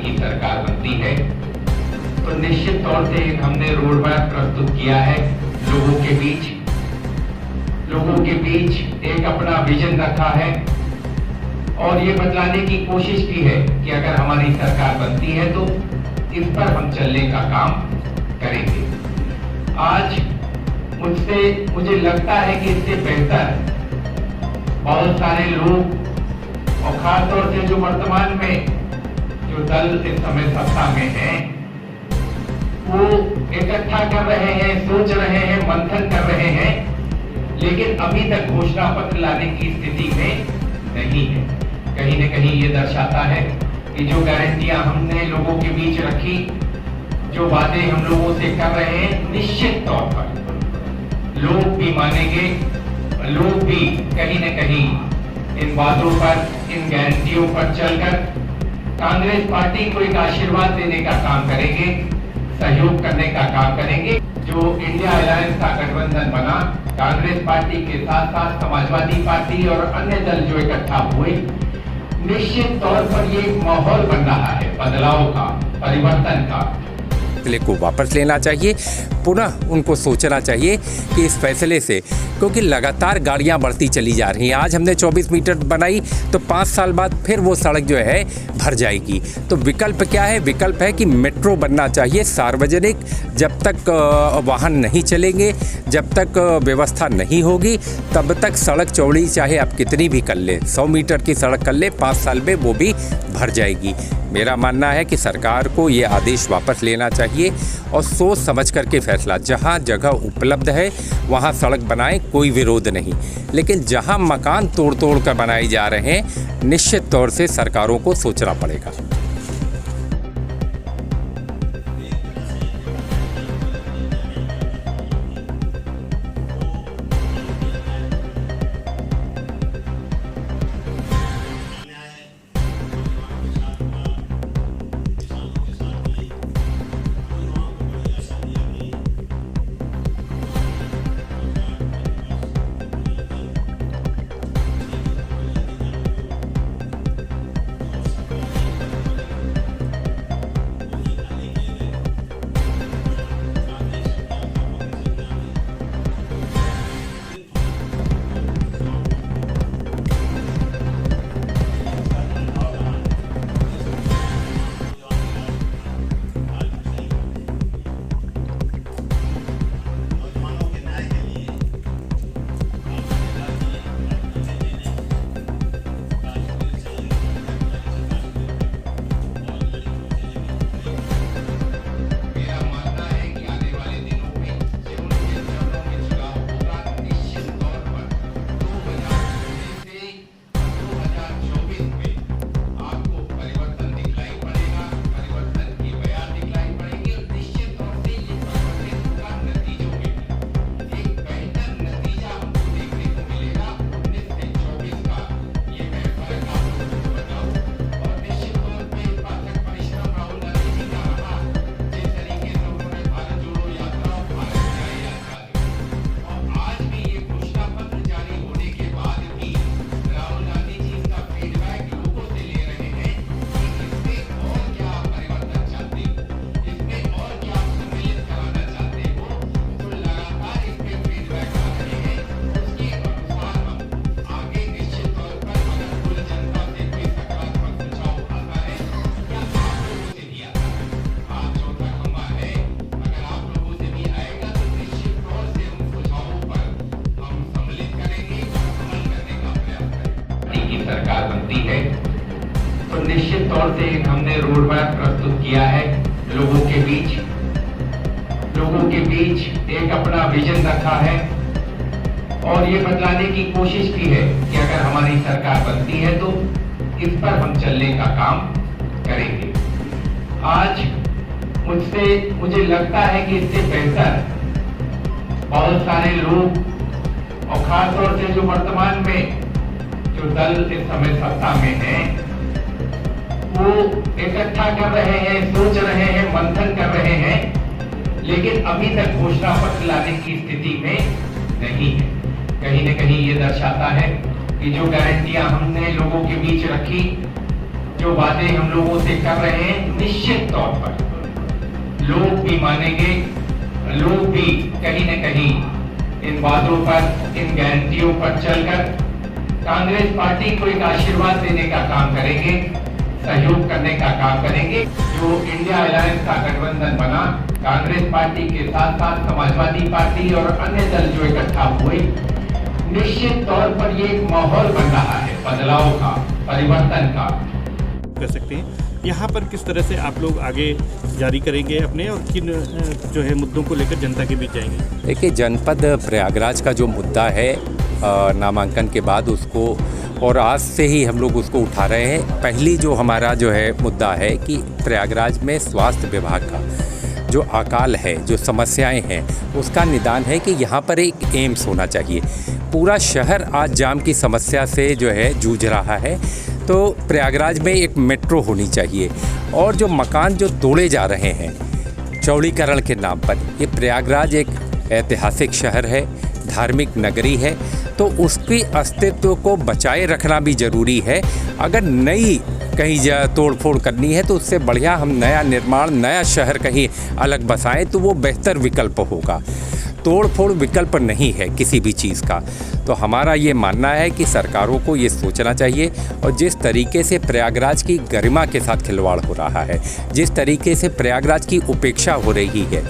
की सरकार बनती है तो निश्चित तौर से हमने रोड मैप प्रस्तुत किया है। लोगों के बीच एक अपना विजन रखा है और ये बतलाने की कोशिश की है कि अगर हमारी सरकार बनती है तो इस पर हम चलने का काम करेंगे। आज मुझे लगता है कि इससे बेहतर बहुत सारे लोग और खासतौर से जो वर्तमान में जो दल इस समय सत्ता में है वो इकट्ठा कर रहे हैं, सोच रहे हैं, मंथन कर रहे हैं, लेकिन अभी तक घोषणा पत्र लाने की स्थिति में नहीं है। कहीं न कहीं ये दर्शाता है कि जो गारंटियां हमने लोगों के बीच रखी, जो वादे हम लोगों से कर रहे हैं, निश्चित तौर पर लोग भी मानेंगे, लोग भी कहीं न कहीं इन वादों पर, इन गारंटियों पर चलकर कांग्रेस पार्टी को एक आशीर्वाद देने का काम करेंगे, सहयोग करने का काम करेंगे। जो इंडिया अलायंस का गठबंधन बना, कांग्रेस पार्टी के साथ साथ समाजवादी पार्टी और अन्य दल जो इकट्ठा हुए, निश्चित तौर पर ये माहौल बन रहा है बदलाव का, परिवर्तन का। फैसले को वापस लेना चाहिए, पुनः उनको सोचना चाहिए कि इस फैसले से, क्योंकि लगातार गाड़ियां बढ़ती चली जा रही हैं। आज हमने 24 मीटर बनाई तो 5 साल बाद फिर वो सड़क जो है भर जाएगी। तो विकल्प क्या है? विकल्प है कि मेट्रो बनना चाहिए सार्वजनिक। जब तक वाहन नहीं चलेंगे, जब तक व्यवस्था नहीं होगी, तब तक सड़क चौड़ी चाहे आप कितनी भी कर ले, 100 मीटर की सड़क कर ले, 5 साल में वो भी भर जाएगी। मेरा मानना है कि सरकार को ये आदेश वापस लेना चाहिए और सोच समझ करके फैसला, जहाँ जगह उपलब्ध है वहाँ सड़क बनाएं, कोई विरोध नहीं, लेकिन जहाँ मकान तोड़ तोड़ कर बनाए जा रहे हैं, निश्चित तौर से सरकारों को सोचना पड़ेगा। सरकार बनती है तो निश्चित तौर से हमने रोड मैप प्रस्तुत किया है। लोगों के बीच एक अपना विजन रखा है और ये बतलाने की कोशिश की है कि अगर हमारी सरकार बनती है तो इस पर हम चलने का काम करेंगे। आज मुझे लगता है कि इससे बेहतर बहुत सारे लोग और खासतौर से जो वर्तमान में जो दल इस समय सत्ता में है वो इकट्ठा कर रहे हैं, सोच रहे हैं, मंथन कर रहे हैं, लेकिन अभी तक घोषणा पत्र लाने की स्थिति में नहीं है। कहीं न कहीं ये दर्शाता है कि जो गारंटियां हमने लोगों के बीच रखी, जो वादे हम लोगों से कर रहे हैं, निश्चित तौर पर लोग भी मानेंगे, लोग भी कहीं न कहीं इन वादों पर, इन गारंटियों पर चलकर कांग्रेस पार्टी को एक आशीर्वाद देने का काम करेंगे, सहयोग करने का काम करेंगे। जो इंडिया अलायंस का गठबंधन बना, कांग्रेस पार्टी के साथ साथ समाजवादी पार्टी और अन्य दल जो इकट्ठा हुए, निश्चित तौर पर ये एक माहौल बन रहा है बदलाव का, परिवर्तन का। कर सकते हैं यहाँ पर किस तरह से आप लोग आगे जारी करेंगे अपने, और किन जो है मुद्दों को लेकर जनता के बीच जाएंगे? देखिए, जनपद प्रयागराज का जो मुद्दा है नामांकन के बाद उसको, और आज से ही हम लोग उसको उठा रहे हैं। पहली जो हमारा जो है मुद्दा है कि प्रयागराज में स्वास्थ्य विभाग का जो अकाल है, जो समस्याएं हैं, उसका निदान है कि यहाँ पर एक एम्स होना चाहिए। पूरा शहर आज जाम की समस्या से जो है जूझ रहा है, तो प्रयागराज में एक मेट्रो होनी चाहिए। और जो मकान जो तोड़े जा रहे हैं चौड़ीकरण के नाम पर, ये प्रयागराज एक ऐतिहासिक शहर है, धार्मिक नगरी है, तो उसकी अस्तित्व को बचाए रखना भी ज़रूरी है। अगर नई कहीं तोड़ फोड़ करनी है तो उससे बढ़िया हम नया निर्माण, नया शहर कहीं अलग बसाएं तो वो बेहतर विकल्प होगा। तोड़ फोड़ विकल्प नहीं है किसी भी चीज़ का। तो हमारा ये मानना है कि सरकारों को ये सोचना चाहिए, और जिस तरीके से प्रयागराज की गरिमा के साथ खिलवाड़ हो रहा है, जिस तरीके से प्रयागराज की उपेक्षा हो रही है,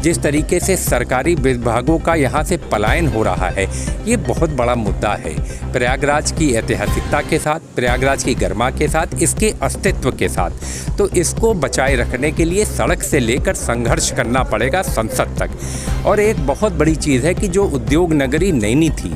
जिस तरीके से सरकारी विभागों का यहाँ से पलायन हो रहा है, ये बहुत बड़ा मुद्दा है। प्रयागराज की ऐतिहासिकता के साथ, प्रयागराज की गरिमा के साथ, इसके अस्तित्व के साथ, तो इसको बचाए रखने के लिए सड़क से लेकर संघर्ष करना पड़ेगा संसद तक। और एक बहुत बड़ी चीज़ है कि जो उद्योग नगरी नैनी थी,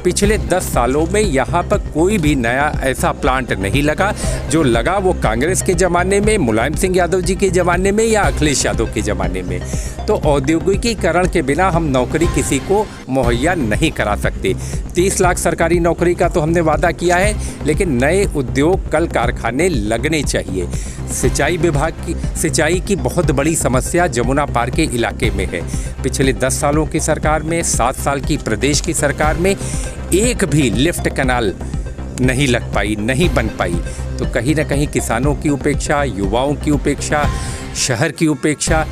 पिछले 10 सालों में यहाँ पर कोई भी नया ऐसा प्लांट नहीं लगा। जो लगा वो कांग्रेस के ज़माने में, मुलायम सिंह यादव जी के ज़माने में या अखिलेश यादव के ज़माने में। तो औद्योगिकीकरण के बिना हम नौकरी किसी को मुहैया नहीं करा सकते। 30 लाख सरकारी नौकरी का तो हमने वादा किया है, लेकिन नए उद्योग, कल कारखाने लगने चाहिए। सिंचाई विभाग की, सिंचाई की बहुत बड़ी समस्या जमुना पार के इलाके में है। पिछले 10 सालों की सरकार में, 7 साल की प्रदेश की सरकार में एक भी लिफ्ट कैनाल नहीं लग पाई, नहीं बन पाई। तो कहीं ना कहीं किसानों की उपेक्षा, युवाओं की उपेक्षा, शहर की उपेक्षा,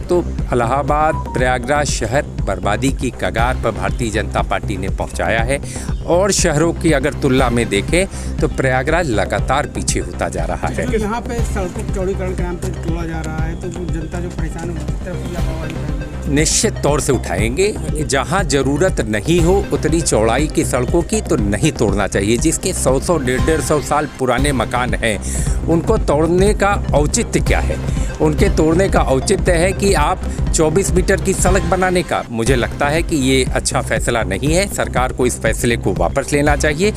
तो इलाहाबाद, प्रयागराज शहर बर्बादी की कगार पर भारतीय जनता पार्टी ने पहुंचाया है। और शहरों की अगर तुलना में देखें तो प्रयागराज लगातार पीछे होता जा रहा है। यहाँ पे सड़कों चौड़ीकरण के नाम पे तोड़ा जा रहा है, तो जनता जो परेशान है, निश्चित तौर से उठाएंगे। जहाँ ज़रूरत नहीं हो उतनी चौड़ाई की सड़कों की तो नहीं तोड़ना चाहिए। जिसके 100-100, 150 साल पुराने मकान हैं, उनको तोड़ने का औचित्य क्या है? उनके तोड़ने का औचित्य है कि आप 24 मीटर की सड़क बनाने का। मुझे लगता है कि ये अच्छा फैसला नहीं है। सरकार को इस फैसले को वापस लेना चाहिए।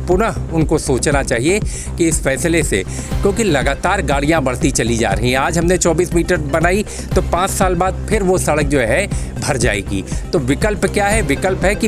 पुनः उनको सोचना चाहिए कि इस फैसले से, क्योंकि लगातार गाड़ियां बढ़ती चली जा रही हैं। आज हमने 24 मीटर बनाई तो 5 साल बाद फिर वो सड़क जो है भर जाएगी। तो विकल्प क्या है? विकल्प है कि